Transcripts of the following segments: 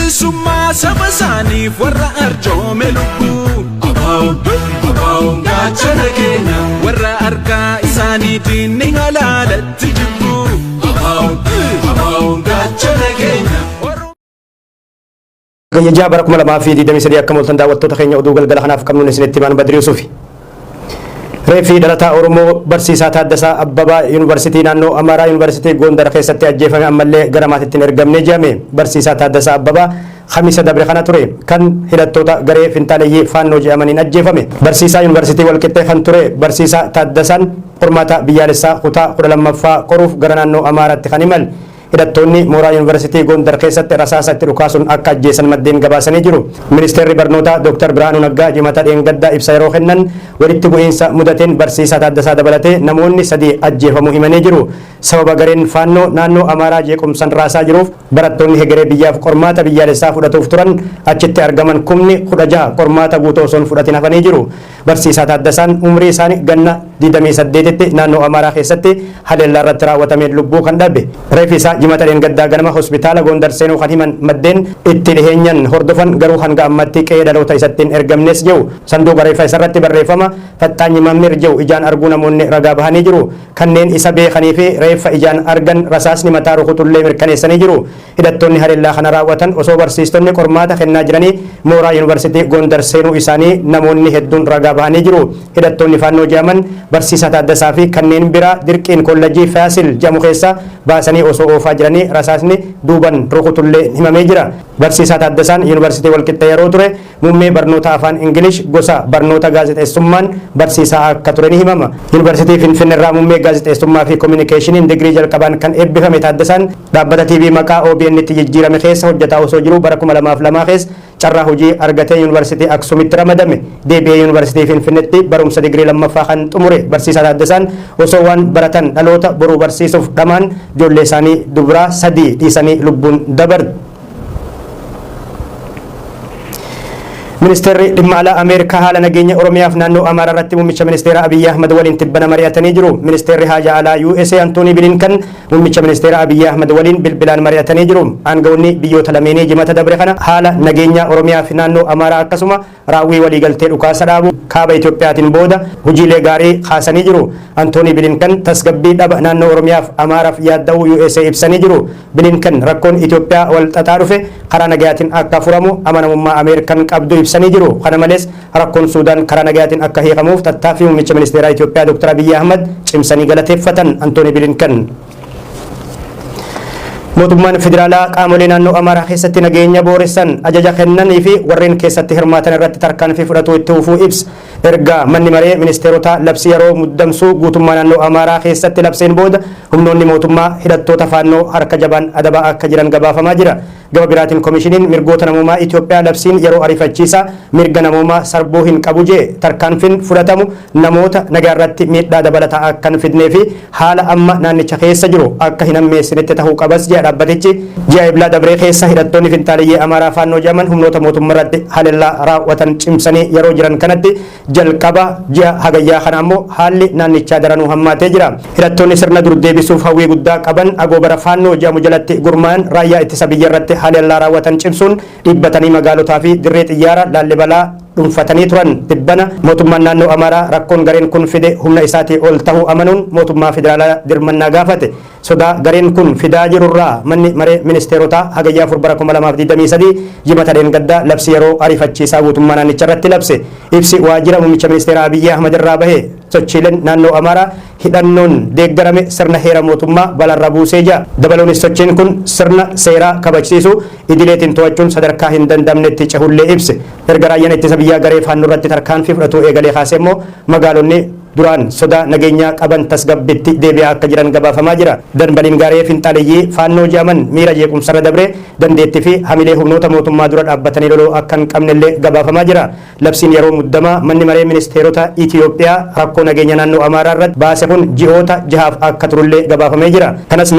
bilisummaa saba isaaniif warra arjoome lubbuu. Abaa'uun gaachana keenya warra harkaa isaaniitiin ni halaalatti jibbu. Abaa'uun gaachana keenya. Gayyaa bara 2023 akka mul'atan daawwattoota keenya oduu galgala kanaaf qabnuun isinitti himan Badri Yusufi. Reeffi dhalataa Oromoo barsiisaa Taaddasaa Abbabaa Yuunivarsiitii naannoo Amaaraa Yuunivarsiitii Gondar keessatti ajjeefame ammallee gara maatiitti hin ergamne jedhame. Barsiisaa Taaddasaa Abbabaa Khamisa dabre kana ture kan hidhattoota garee finxaaleeyyii faannoo jedhamaniin ajjeefame. Barsiisaa Yuunivarsiitii Walqixxee kan ture barsiisaa Taaddasaan qormaata biyyaalessaa kutaa 12ffaa qoruuf gara naannoo Amaaraatti kan imale. Hidhattoonni mooraa Yuunivarsiitii Gondar keessatti rasaasa itti dhukaasuun akka ajjeesan maddeen gabaasanii jiru. Ministeerri barnootaa Dr. Biraanuu Naggaa jimata dheengaddaa ibsa yeroo kennan walitti bu'iinsa mudateen barsiisaa Taaddasaa dabalatee namoonni 3 ajjeefamuu himanii jiru. Sababa gareen faannoo naannoo Amaaraa jeequmsan raasaa jiruuf barattoonni hegeree biyyaaf qormaata biyyaalessaa fudhatuuf turan achitti argaman 16,000 qormaata guutuu osoo hin fudhatin hafanii jiru. Barsiisaa Taaddasaan umrii isaanii ganna 28tti naannoo Amaaraa keessatti haleellaa irratti raawwatameen lubbuu kan dhabe. Reeffi jimata dheengaddaa ganama hospitaala Gondar seenuu kan himan maddeen itti dhiheenyan hordofan garuu hanga ammatti qe'ee dhaloota isatti hin ergamnes jiru. Sanduuqa reeffa isarratti barreeffama Faxxaanyi Mammir jiru ijaan arguu namoonni ragaa bahanii jiru. Kanneen isa beekanii fi reeffa ijaan argan rasaasni mataa rukutullee mirkaneessanii jiru. Hidhattoonni haleellaa kana raawwatan osoo barsiistonni qormaata kennaa jiranii mooraa Yuunivarsiitii Gondar seenuu isaanii namoonni hedduun ragaa bahanii jiru. Hidhattoonni faannoo jedhaman barsiisaa Taaddasaa fi kanneen biraa dirqiin kollejii Faasil jedhamu keessa baasanii osoo oofaa jiranii rasaasni duuban rukutullee himamee jira. Barsiisaa Taaddasaan Yuunivarsiitii Walqixxee yeroo ture muummee barnoota afaan Ingilish gosa barnoota gaazexeessummaan barsiisaa akka ture ni himama. Yuunivarsiitii Finfinnee irraa muummee gaazexeessummaa fi kominikeeshiniin digirii jalqabaan kan eebbifame Taaddasaan dhaabbata TV maqaa OBN itti jijjiirame keessa hojjetaa osoo jiru bara 2002 keessa carraa hojii argatee Yuunivarsiitii Aksuumitti ramadame. Deebi'ee Yuunivarsiitii Finfinneetti barumsa digirii lammaffaa kan xumure barsiisaa Taaddasaan osoo waan baratan dhaloota boruu barsiisuuf dhamaan ijoollee isaanii dubaraa 3 dhiisanii lubbuun dabarte. Ministeerri dhimma alaa Ameerikaa haala nageenya Oromiyaaf naannoo Amaaraa irratti muummicha ministeera Abiyyi Ahmad waliin tibbana mari'atanii jiru. Ministeerri haajaa alaa USA Antoonii Bilinkan muummicha ministeera Abiyyi Ahmad waliin bilbilaan mari'atanii jiru. Aangawoonni biyyoota lameenii jimata dabre kana haala nageenya Oromiyaaf naannoo Amaaraa akkasuma raawwii waliigaltee dhukaasa dhaabuu kaaba Itoophiyaatiin booda hojiilee gaarii kaasanii jiru. Antoonii Bilinkan tasgabbii dhaba naannoo Oromiyaaf Amaaraaf yaadda'uu USA ibsanii jiru. Bilinkan rakkoon Itoophiyaa wal xaxaa dhufe karaa nagayaatiin akka furamu amanamummaa Ameerikaan qabdu ibsanii jiru. Kana malees rakkoon Suudaan karaa nagayaatiin akka hiikamuuf tattaaffii muummicha ministeeraa Itoophiyaa Dr. Abiyyi Ahmad cimsanii galateeffatan Antoonii Bilinkan. Mootummaan federaalaa qaamolee naannoo Amaaraa keessatti nageenya booressan ajaja kennanii fi warreen keessatti hirmaatan irratti tarkaanfii fudhatu itti fufuu ibsa. Erga manni maree ministeerota labsii yeroo muddamsuu guutummaa naannoo Amaaraa keessatti labseen booda humnoonni mootummaa hidhattoota faannoo harka jabaan adabaa akka jiran gabaafamaa jira. Gaba biraatiin komishiniin mirgoota namummaa Itoophiyaa labsiin yeroo ariifachiisaa mirga namummaa sarbuu hin qabu jee tarkaanfiin fudhatamu namoota nagaa irratti miidhaa dabalataa akka hin fidnee fi haala amma naannicha keessa jiru akka hin hammeessinetti tahuu qabas jee dhaabbatichi. Ji'a Eblaa dabree keessa hidhattoonni finxaaleeyyii Amaaraa faannoo jedhaman humnoota mootummaa irratti haleellaa raawwatan cimsanii yeroo jiran kanatti jalqaba ji'a hagayyaa kana ammoo haalli naannichaa daranuu hammaatee jira. Hidhattoonni sirna dur deebisuuf hawwii guddaa qaban agoobara faannoo jedhamu jalatti gurmaa'an raayyaa ittisa biyya irratti haleellaa raawwatan cimsuun dhiibbatanii magaalotaa fi dirree xiyyaara Laallibalaa dhuunfatanii turan. Tibbana mootummaan naannoo Amaaraa rakkoon gareen kun fide humna isaatii ol tahuu amanuun mootummaa federaalaa dirmannaa gaafate. Sodaa gareen kun fidaa jirurraa manni maree ministeerotaa hagayyaa 4 bara 2023 jimata dheengaddaa labsii yeroo ariifachiisaa guutummaa naannicha irratti labse. Ibsi waajjira muummicha ministeeraa Abiyyi Ahmad irraa bahe sochiileen naannoo Amaaraa hidhannoon deeggarame sirna heera mootummaa balarra buusee jira. Dabaluunis sochiin kun sirna seeraa kabachiisu idileetiin to'achuun sadarkaa hin dandamnetti cehullee ibse. Erga raayyaan ittisa biyyaa garee faannoo irratti tarkaanfii fudhatu eegalee kaasee immoo magaalonni duraan sodaa nageenyaa qaban tasgabbiitti deebi'aa akka jiran gabaafamaa jira. Danbaliin garee finxaaleeyyii faannoo jedhaman miira jeequmsarra dabree dandeettii fi hamilee humnoota mootummaa dura dhaabbatanii loluu akka hin qabnellee gabaafamaa jira. Labsiin yeroo muddamaa manni maree ministeerota Itoophiyaa rakkoo nageenya naannoo Amaaraa irratti baase kun ji'oota 6 akka turullee gabaafamee jira. Kanas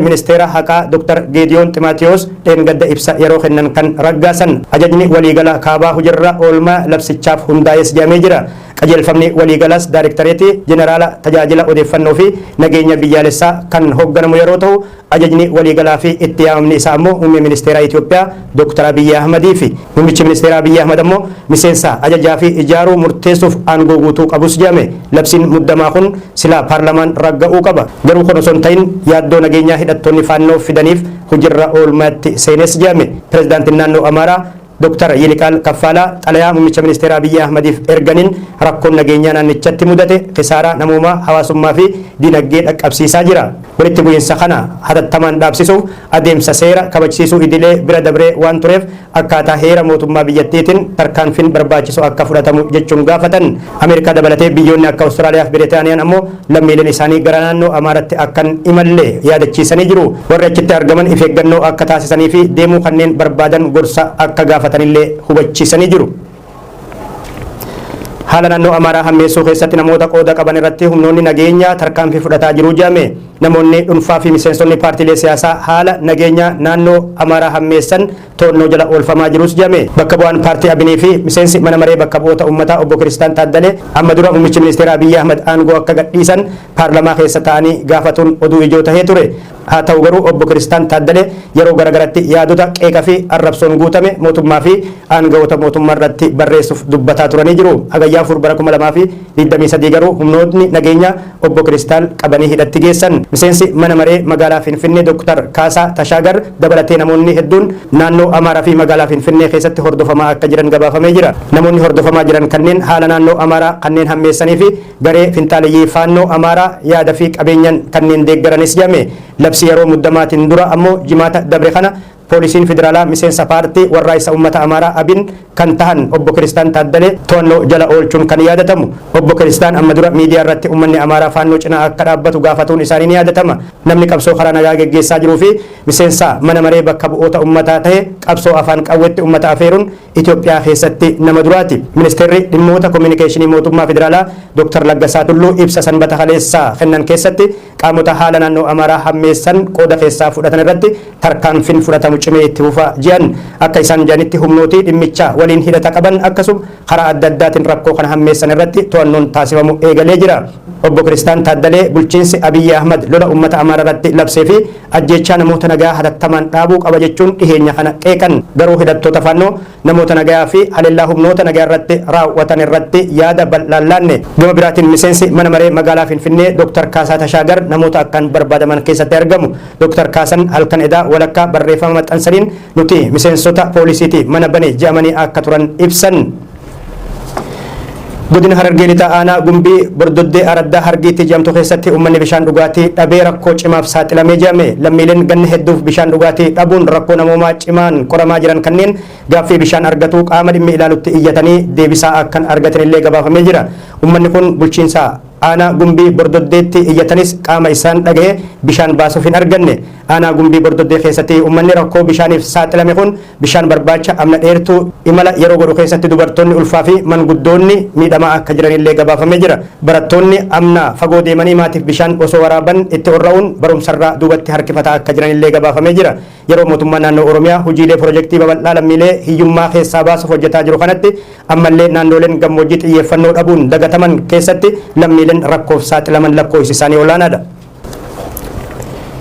ministeera haqaa Dr. Geediyoon Ximaatiyoos dheengadda ibsa yeroo kennan kan raggaasan ajajni waliigala kaabaa hojiirra oolmaa labsichaaf hundaa'es jedhamee jira. qajeelfamni waliigalaas Daayirektareetii Jeneraala tajaajila odeeffannoo fi nageenya biyyaalessaa kan hoogganamu yeroo ta'u ajajni waliigalaa fi itti yaamamni isaa immoo muummee ministeera Itoophiyaa Dr. Abiy Ahmedii fi muummichi ministeera Abiy Ahmed immoo miseensa ajajaa fi ijaaruu murteessuuf aangoo guutuu qabus jedhame. Labsiin muddamaa kun silaa paarlamaan ragga'uu qaba. Garuu kun osoo hin ta'in yaaddoo nageenyaa hidhattoonni faannoo fidaniif hojiirra oolmaatti seenes jedhame. Pireezidaantiin naannoo Amaaraa Dr. Yilqaal Kaffaala xalayaa muummicha ministeera Abiy Ahmediif erganiin rakkoon nageenyaa naannichatti mudate kisaaraa namoomaa hawaasummaa fi dinagdee dhaqqabsiisaa jira. Walitti bu'iinsa kana hatattamaan dhaabsisuuf adeemsa seera kabachiisuu idilee bira dabree waan tureef akkaataa heera mootummaa biyyattiitiin tarkaanfiin barbaachisu akka fudhatamu jechuun gaafatan. Ameerikaa dabalatee biyyoonni akka Awustiraaliyaa fi Biritaaniyaan ammoo lammiileen isaanii gara naannoo Amaaraatti akka hin imalle yaadachiisanii jiru. Warri achitti argaman of eeggannoo akka taasisanii fi deemuu kanneen barbaadan gorsa akka gaafatanillee hubachiisanii jiru. Haala naannoo Amaaraa hammeessuu keessatti namoota qooda qaban irratti humnoonni nageenyaa tarkaanfii fudhataa jiru jedhame. Namoonni dhuunfaa fi miseensonni paartiilee siyaasaa haala nageenya naannoo Amaaraa hammeessan to'annoo jala oolfamaa jirus jedhame. Bakka bu'aan paartii Abinii fi miseensi mana maree bakka bu'oota uummataa obbo Kiristaan Taaddalee amma dura muummichi ministeera Abiy Ahmed aangoo akka gadhiisan paarlamaa keessa ta'anii gaafatuun oduu ijoo tahee ture. Haa ta'u garuu obbo Kiristaan Taaddalee yeroo garagaratti yaadota qeeqa fi arrabsoon guutame mootummaa fi aangawoota mootummaa irratti barreessuuf dubbataa turanii jiru. Hagayyaa 2023 garuu humnootni nageenyaa obbo Kiristaan qabanii hidhatti geessan. Miseensi mana maree magaalaa Finfinnee Dr. Kaasaa Tashaagar dabalatee namoonni hedduun naannoo Amaaraa fi magaalaa Finfinnee keessatti hordofamaa akka jiran gabaafamee jira. Namoonni hordofamaa jiran kanneen haala naannoo Amaaraa kanneen hammeessanii fi garee finxaaleyyii faannoo Amaaraa yaada fi qabeenyaan kanneen deeggaranis jedhame. Labsi yeroo muddamaatiin dura ammoo jimaata dabre kana poolisiin federaalaa miseensa paartii warraaqsa uummata Amaaraa Abin kan tahan obbo Kiristaan Taaddalee to'annoo jala oolchuun kan yaadatamu. Obbo Kiristaan amma dura miidiyaa irratti uummanni Amaaraa faannoo cinaa akka dhaabbatu gaafatuun isaanii ni yaadatama. Namni qabsoo karaa nagaa geggeessaa jiruu fi miseensa mana maree bakka bu'oota uummataa ta'e qabsoo afaan qawweetti uummata afeeruun Itoophiyaa keessatti nama duraati. Ministeerri dhimmoota kominikeeshinii mootummaa federaalaa Dr. Laggasaa Tulluu ibsa sanbata kaleessaa kennan keessatti qaamota haala naannoo Amaaraa hammeessan qooda keessaa fudhatan irratti tarkaanfiin fudhatamu cimee itti fufaa jiran. Akka isaan jedhanitti humnootii dhimmicha waliin hidhata qaban akkasuma karaa adda addaatiin rakkoo kana hammeessan irratti to'annoon taasifamu eegalee jira. Obbo Kiristaan Taaddalee bulchiinsi Abiy Ahmed lola uummata Amaaraa irratti labsee fi ajjeechaa namoota nagaa hatattamaan dhaabuu qaba jechuun dhiheenya kana qeeqan. Garuu hidhattoota faannoo namoota nagaa fi haleellaa humnoota nagaa irratti raawwatan irratti yaada bal'aan laanne. Gama biraatiin miseensi mana maree magaalaa Finfinnee Dr. Kaasaa Tashaagar namoota akkaan barbaadaman keessatti argamu. Dr. Kaasan halkan edaa walakkaa barreeffama maxxansaniin nuti miseensota poolisiiti mana bane jedhamanii akka turan ibsan. Godina Harargee Lixaa aanaa Gumbii Bordoddee Araddaa Hargiitti jedhamtu keessatti uummanni bishaan dhugaatii dhabee rakkoo cimaaf saaxilamee jedhame. Lammiileen ganna hedduuf bishaan dhugaatii dhabuun rakkoo namoomaa cimaan qoramaa jiran kanneen gaaffii bishaan argatu qaama dhimmi ilaalutti iyyatanii deebisaa akkan argatanillee gabaafamee jira. Uummanni kun bulchiinsa aanaa Gumbii Bordoddeetti iyyatanis qaama isaan dhagahe bishaan baasuuf hin arganne. Aanaa Gumbii Bordoddee keessatti uummanni rakkoo bishaaniif saaxilame kun bishaan barbaacha amna dheertuu imala yeroo godhu keessatti dubartoonni ulfaa fi manguddoonni miidhamaa akka jiranillee gabaafamee jira. Barattoonni amna fagoo deemanii maatiif bishaan osoo waraaban itti orra'uun barumsarraa duubatti harkifataa akka jiranillee gabaafamee jira. Yeroo mootummaan naannoo Oromiyaa hojiilee piroojeektii babal'aa lammiilee hiyyummaa keessaa baasuuf hojjetaa jiru kanatti ammallee naannoleen gammoojjii xiyyeeffannoo dhabuun dagataman keessatti lammiileen rakkoof saaxilaman lakkoofsi isaanii olaanaadha.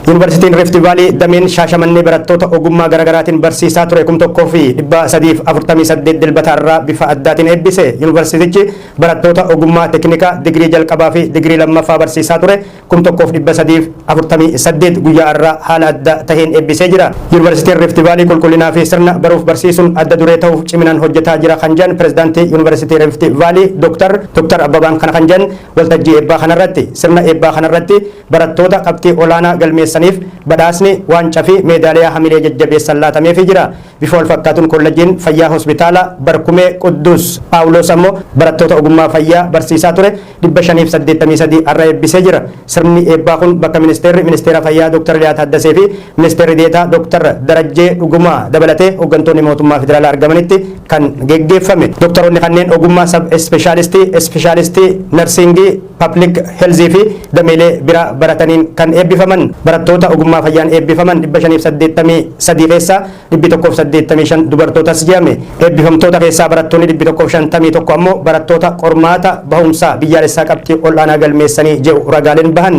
Yuunivarsiitiin Rift Vaalii dameen Shaashamannee barattoota ogummaa garaagaraatiin barsiisaa ture 1348 dilbata irraa bifa addaatiin eebbise. Yuunivarsiitichi barattoota ogummaa teeknikaa digirii jalqabaa fi digirii lammaffaa barsiisaa ture 1348 guyyaa irraa haala adda taheen eebbisee jira. Yuunivarsiitiin Rift Vaalii qulqullinaa fi sirna baruuf barsiisuun adda duree ta'uuf ciminaan hojjetaa jira kan jedhan pireezidaantii Yuunivarsiitii Rift Vaalii Dr. Abbabaan kana kan jedhan waltajjii eebbaa kanarratti sirna eebbaa kanarratti barattoota qabxii olaanaa galmeessaniif badhaasni waancaa fi meedaaliyaa hamilee jajjabeessan laatameefii jira. Bifa wal fakkaatuun kolleejjiin fayyaa hospitaala Barkumee Quddus Paawulos ammoo barattoota ogummaa fayyaa barsiisaa ture 583 irra eebbisee jira. Sirni eebbaa kun bakka ministeera fayyaa Dr. Liyaa Taaddasee fi ministeerri deetaa Dr. Darajjee Dhugumaa dabalatee hooggantoonni mootummaa federaalaa argamanitti kan geggeeffame. Doktoroonni kanneen ogummaa sab ispeeshaalistii narsingii public health fi dameelee biraa barataniin kan eebbifaman. barattoota ogummaa fayyaan eebbifaman 583 keessaa 185 dubartootas jedhame. Eebbifamtoota keessaa barattoonni 151 ammoo barattoota qormaata bahumsaa biyyaalessaa qabxii ol'aanaa galmeessanii jedhu ragaaleen bahan.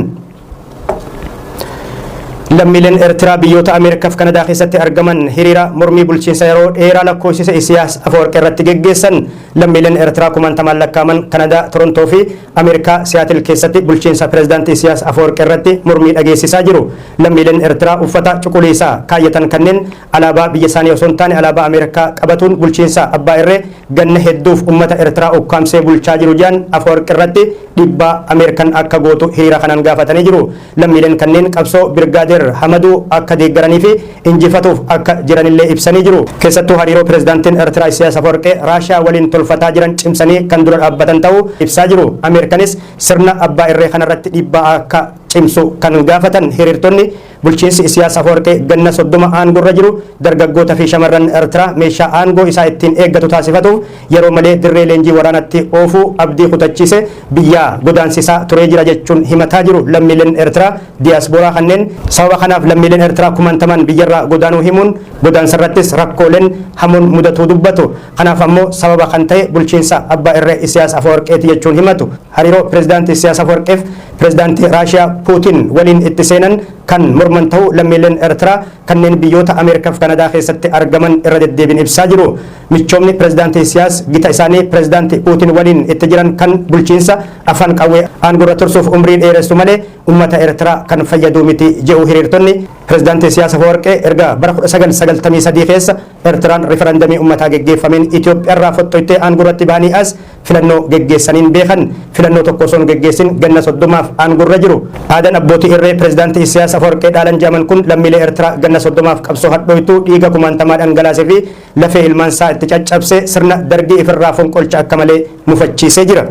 Lammiileen Eertiraa biyyoota Ameerikaaf Kanadaa keessatti argaman hiriira mormii bulchiinsa yeroo dheeraa lakkoofsise Isiyaas Afawarqee irratti geggeessan. Lammiileen Eertiraa kumaantamaan lakkaaman Kanadaa, Torontoo fi Ameerikaa Siyaatil keessatti bulchiinsa pireezidaantii Isiyaas Afawarqee irratti mormii dhageessisaa jiru. Lammiileen Eertiraa uffata cuquliisaa kaayyatan kanneen alaabaa biyya isaanii osoo hin taane alaabaa Ameerikaa qabatuun bulchiinsa abbaa irree ganna hedduuf uummata Eertiraa ukkaamsee bulchaa jiru jedhan Afawarqee irratti dhiibbaa Ameerikaan akka gootu hiriira kanaan gaafatanii jiru. Lammiileen kanneen qabsoo Birgaadeer Hamaduu akka deeggaranii fi injifatuuf akka jiranillee ibsanii jiru. Keessattuu hariiroo pireezidaantiin Eertiraa Isiyaas Afawarqee Raashiyaa waliin tolfataa jiran cimsanii kan dura dhaabbatan ta'uu ibsaa jiru. Ameerikaanis sirna abbaa irree kanarratti dhiibbaa akka cimsu kan gaafatan hiriirtonni bulchiinsi Isiyaas Afawarqee ganna 30 aangorra jiru dargaggoota fi shamarran Eertiraa meeshaa aangoo isaa ittiin eeggatu taasifatuuf yeroo malee dirree leenjii waraanatti oofuu abdii kutachiise biyyaa godaansisaa turee jira jechuun himataa jiru. Lammiileen Eertiraa diiyaaspooraa kanneen sababa kanaaf lammiileen Eertiraa kumaantamaan biyyarraa godaanuu himuun godaansarrattis rakkooleen hamuun mudatuu dubbatu. Kanaaf ammoo sababa kan ta'e bulchiinsa abbaa irree Isiyaas Afawarqeeti jechuun himatu. Hariiroo pireezidaantii Isiyaas Afawarqeef pireezidaantii Raashiyaa Puutiin waliin itti seenan kan morman ta'uu lammiileen Eertiraa kanneen biyyoota Ameerikaaf Kanadaa keessatti argaman irra deddeebiin ibsaa jiru. Michoomni pireezidaantii Isiyaas gita isaanii pireezidaantii Puutiin waliin itti jiran kan bulchiinsa afaan qawwee aangorra tursuuf umrii dheeressu malee uummata Eertiraa kan fayyadu miti jedhu hiriirtonni. Pireezidaantii Isiyaas Afawarqee erga bara 1993 keessa Eertiraan riferandamii uummataa geggeeffameen Itoophiyaarraa fottoytee aangorratti bahanii as filannoo geggeessaniin beekan. Filannoo tokko osoo hin geggeessin ganna 30 aangorra jiru. Aadaan abbootii irree pireezidaantii Isiyaas Afawarqee dhaalan jedhaman kun lammiilee Eertiraa ganna 30 qabsoo hadhooytuu dhiiga kumaantamaa dhangalaasee fi lafee ilmaansaa itti caccabsee sirna dargii ifirraa fonqolcha akka malee mufachiisee jira.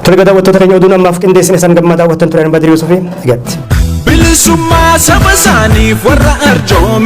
Tole daawwattoota keenya oduun ammaaf qindeessine san gammadaa daawwattan turan Badri Yuusufii gatti. Bilisummaa saba isaaniif warra arjoome.